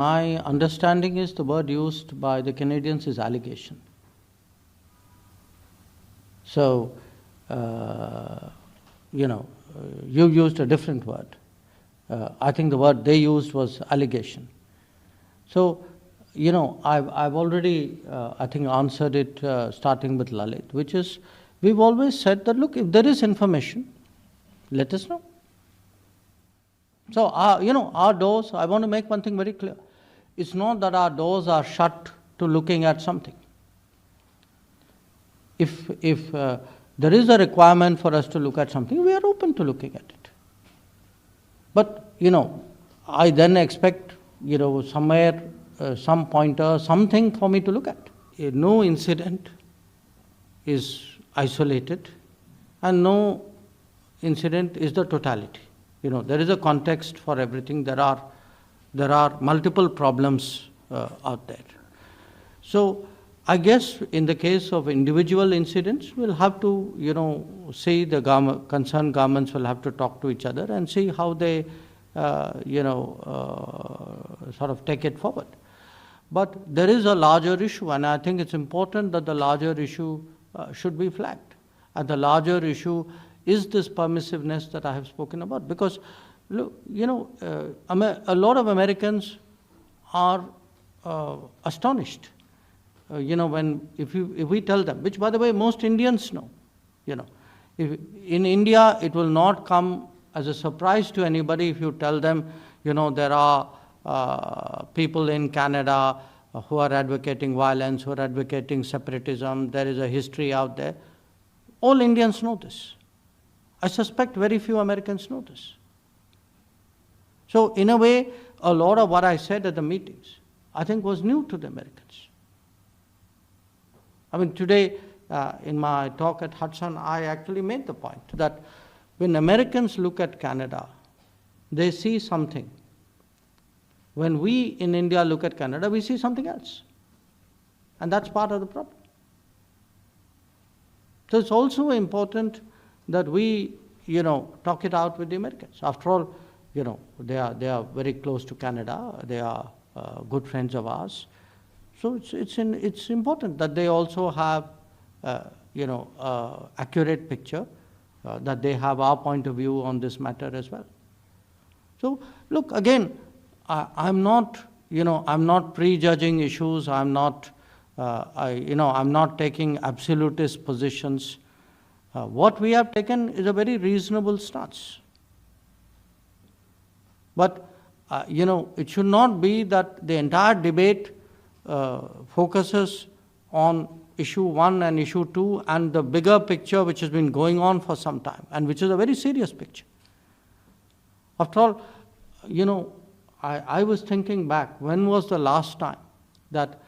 My understanding is the word used by the Canadians is allegation. So, you used a different word. I think the word they used was allegation. So, I've already, I think, answered it starting with Lalit, which is, we've always said that, look, if there is information, let us know. So, our doors, I want to make one thing very clear. It's not that our doors are shut to looking at something. If there is a requirement for us to look at something, we are open to looking at it. But, I then expect, somewhere, some pointer, something for me to look at. No incident is isolated, and no incident is the totality. There is a context for everything. There are multiple problems out there. So I guess in the case of individual incidents, we'll have to, see the concerned governments will have to talk to each other and see how they, sort of take it forward. But there is a larger issue, and I think it's important that the larger issue should be flagged. And the larger issue is this permissiveness that I have spoken about. Because, look, a lot of Americans are astonished. If we tell them, which by the way most Indians know, if in India it will not come as a surprise to anybody if you tell them, there are people in Canada who are advocating violence, who are advocating separatism, there is a history out there. All Indians know this. I suspect very few Americans know this. So in a way, a lot of what I said at the meetings, I think was new to the Americans. I mean, today, in my talk at Hudson, I actually made the point that when Americans look at Canada, they see something. When we in India look at Canada, we see something else. And that's part of the problem. So it's also important that we, talk it out with the Americans. After all, they are very close to Canada. They are good friends of ours. So it's important that they also have, accurate picture, that they have our point of view on this matter as well. So look, again, I'm not prejudging issues. I'm not taking absolutist positions. What we have taken is a very reasonable stance. But, it should not be that the entire debate focuses on issue 1 and issue 2 and the bigger picture which has been going on for some time and which is a very serious picture. After all, I was thinking back, when was the last time that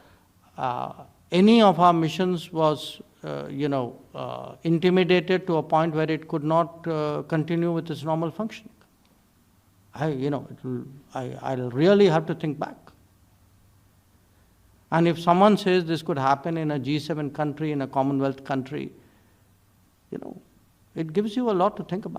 any of our missions was, intimidated to a point where it could not continue with its normal functioning? I'll really have to think back. And if someone says this could happen in a G7 country, in a Commonwealth country, it gives you a lot to think about.